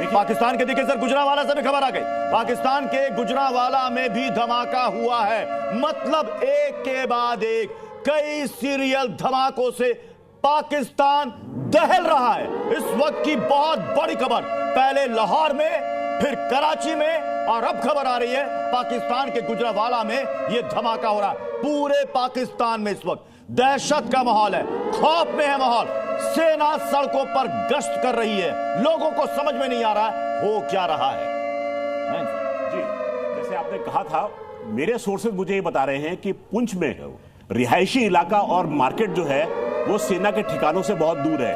पाकिस्तान के देखिए सर, गुजरांवाला से भी खबर आ गई, पाकिस्तान के गुजरांवाला में भी धमाका हुआ है। मतलब एक के बाद एक कई सीरियल धमाकों से पाकिस्तान दहल रहा है। इस वक्त की बहुत बड़ी खबर, पहले लाहौर में, फिर कराची में, और अब खबर आ रही है पाकिस्तान के गुजरांवाला में यह धमाका हो रहा है। पूरे पाकिस्तान में इस वक्त दहशत का माहौल है, खौफ में है माहौल। सेना सड़कों पर गश्त कर रही है, लोगों को समझ में नहीं आ रहा है हो क्या रहा है। जी, जैसे आपने कहा था, मेरे सोर्सेज मुझे ये बता रहे हैं कि पुंछ में रिहायशी इलाका और मार्केट जो है वो सेना के ठिकानों से बहुत दूर है,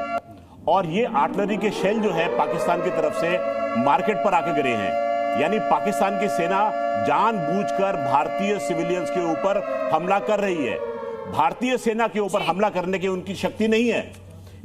और ये आर्टिलरी के शेल जो है पाकिस्तान की तरफ से मार्केट पर आके गिरे हैं। यानी पाकिस्तान की सेना जानबूझकर भारतीय सिविलियंस के ऊपर हमला कर रही है। भारतीय सेना के ऊपर हमला करने की उनकी शक्ति नहीं है,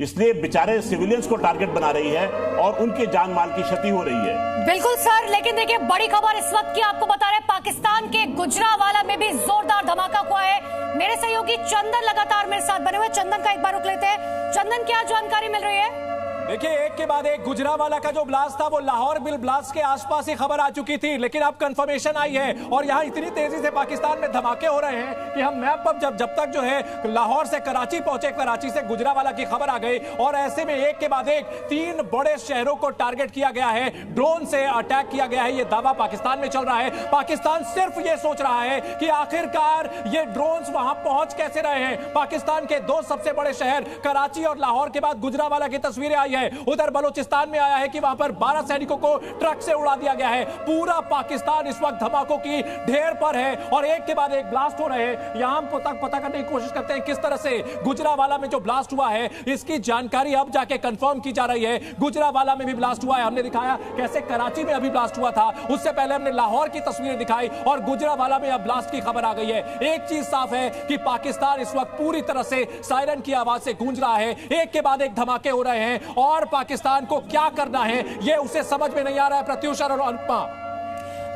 इसलिए बेचारे सिविलियंस को टारगेट बना रही है और उनके जान माल की क्षति हो रही है। बिल्कुल सर, लेकिन देखिए बड़ी खबर इस वक्त की आपको बता रहे हैं, पाकिस्तान के गुजरांवाला में भी जोरदार धमाका हुआ है। मेरे सहयोगी चंदन लगातार मेरे साथ बने हुए, चंदन का एक बार रुक लेते हैं। चंदन, क्या जानकारी मिल रही है? देखिए, एक के बाद एक गुजरांवाला का जो ब्लास्ट था वो लाहौर बिल ब्लास्ट के आसपास ही खबर आ चुकी थी, लेकिन अब कंफर्मेशन आई है और यहाँ इतनी तेजी से पाकिस्तान में धमाके हो रहे हैं कि हम मैप पर जब तक जो है लाहौर से कराची पहुंचे, कराची से गुजरांवाला की खबर आ गई, और ऐसे में एक के बाद एक 3 बड़े शहरों को टारगेट किया गया है, ड्रोन से अटैक किया गया है। ये दावा पाकिस्तान में चल रहा है। पाकिस्तान सिर्फ ये सोच रहा है कि आखिरकार ये ड्रोन्स वहां पहुंच कैसे रहे हैं। पाकिस्तान के 2 सबसे बड़े शहर कराची और लाहौर के बाद गुजरांवाला की तस्वीरें आई है। उधर बलूचिस्तान में आया है कि वहां पर 12 सैनिकों को ट्रक से उड़ा दिया गया है। पूरा पाकिस्तान इस वक्त धमाकों की ढेर पर है और एक के बाद एक ब्लास्ट हो रहे हैं। यहां हम पता करने की कोशिश करते हैं किस तरह से गुजरांवाला में जो ब्लास्ट हुआ है इसकी जानकारी अब जाके कंफर्म की जा रही है। गुजरांवाला में भी ब्लास्ट हुआ है, हमने दिखाया कैसे कराची में अभी ब्लास्ट हुआ था, उससे पहले हमने लाहौर की तस्वीरें दिखाई और गुजरांवाला में अब ब्लास्ट की खबर आ गई है। एक चीज साफ है कि पाकिस्तान इस वक्त पूरी तरह से सायरन की आवाज से गूंज रहा है। एक के बाद एक धमाके हो रहे हैं और पाकिस्तान को क्या करना है ये उसे समझ में नहीं आ रहा है। प्रत्युषा और अनुपमा।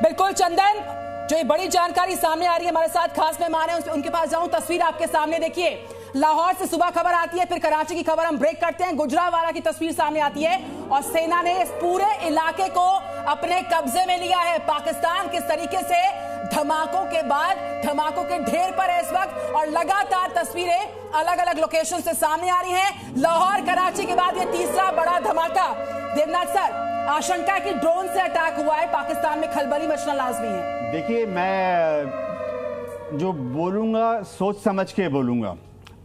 बिल्कुल चंदन, जो ये बड़ी जानकारी सामने आ रही है, हमारे साथ खास मेहमान हैं, उनके पास जाऊं। तस्वीर आपके सामने देखिए, लाहौर से सुबह खबर आती है, फिर कराची की खबर हम ब्रेक करते हैं, गुजरांवाला की तस्वीर सामने आती है और सेना ने इस पूरे इलाके को अपने कब्जे में लिया है। पाकिस्तान किस तरीके से धमाकों के बाद धमाकों के ढेर पर है इस वक्त, और लगातार तस्वीरें अलग अलग लोकेशन से सामने आ रही हैं। लाहौर कराची के बाद ये तीसरा बड़ा धमाका। देवनाथ सर, आशंका है कि ड्रोन से अटैक हुआ है, पाकिस्तान में खलबली मचना लाजमी है। देखिए, मैं जो बोलूंगा सोच समझ के बोलूंगा।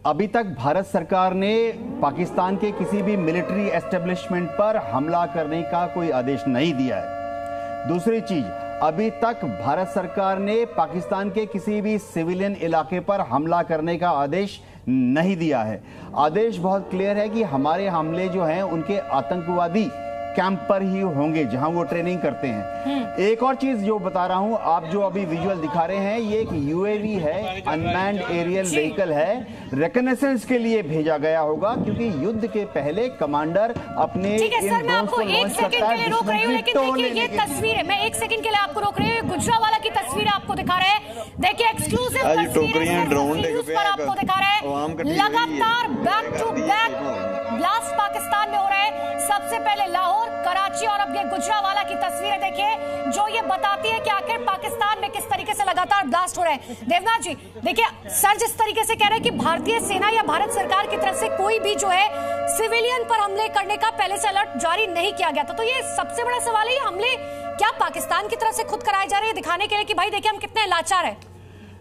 अभी तक भारत सरकार ने पाकिस्तान के किसी भी मिलिट्री एस्टेब्लिशमेंट पर हमला करने का कोई आदेश नहीं दिया है। दूसरी चीज, अभी तक भारत सरकार ने पाकिस्तान के किसी भी सिविलियन इलाके पर हमला करने का आदेश नहीं दिया है। आदेश बहुत क्लियर है कि हमारे हमले जो हैं उनके आतंकवादी कैंप पर ही होंगे जहां वो ट्रेनिंग करते हैं। एक और चीज जो बता रहा हूं, आप जो अभी विजुअल दिखा रहे हैं, ये एक यूएवी है, अनमैन्ड एरियल व्हीकल है, रिकनेसेंस के लिए भेजा गया होगा क्योंकि युद्ध के पहले कमांडर अपने एक सेकंड के लिए रोक रही हूँ, लेकिन देखिए ये तस्वीर, मैं एक सेकंड के लिए आपको रोक रही हूँ। गुजरांवाला की तस्वीर आपको दिखा रहे हैं, देखिए एक्सक्लूसिव तस्वीरें ड्रोन पर आपको दिखा रहे हैं। लगातार back to back blast Pakistan में हो रहे हैं। सबसे पहले लाहौर, कराची और अब ये गुजरांवाला की तस्वीरें देखिए, जो ये बताती है कि आखिर पाकिस्तान में किस तरीके से लगातार ब्लास्ट हो रहे हैं। देवनाथ जी, देखिए सर जिस तरीके से कह रहे हैं कि भारतीय सेना या भारत सरकार की तरफ से कोई भी जो है सिविलियन पर हमले करने का पहले से अलर्ट जारी नहीं किया गया था, तो ये सबसे बड़ा सवाल है, ये हमले क्या पाकिस्तान की तरफ से खुद कराए जा रहे हैं दिखाने के लिए कि भाई देखिए हम कितने लाचार हैं?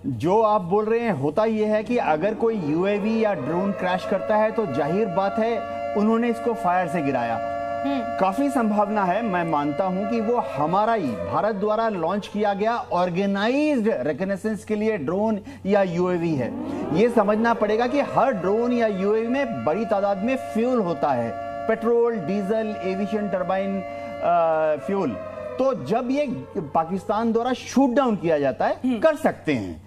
जो आप बोल रहे हैं होता यह है कि अगर कोई यूएवी या ड्रोन क्रैश करता है तो जाहिर बात है उन्होंने इसको फायर से गिराया। काफी संभावना है, मैं मानता हूं कि वो हमारा ही भारत द्वारा लॉन्च किया गया ऑर्गेनाइज्ड रिकनेसेंस के लिए ड्रोन या यूएवी है। ये समझना पड़ेगा कि हर ड्रोन या यूएवी में बड़ी तादाद में फ्यूल होता है, petrol, diesel, aviation turbine fuel. तो जब ये पाकिस्तान द्वारा शूट डाउन किया जाता है, कर सकते हैं।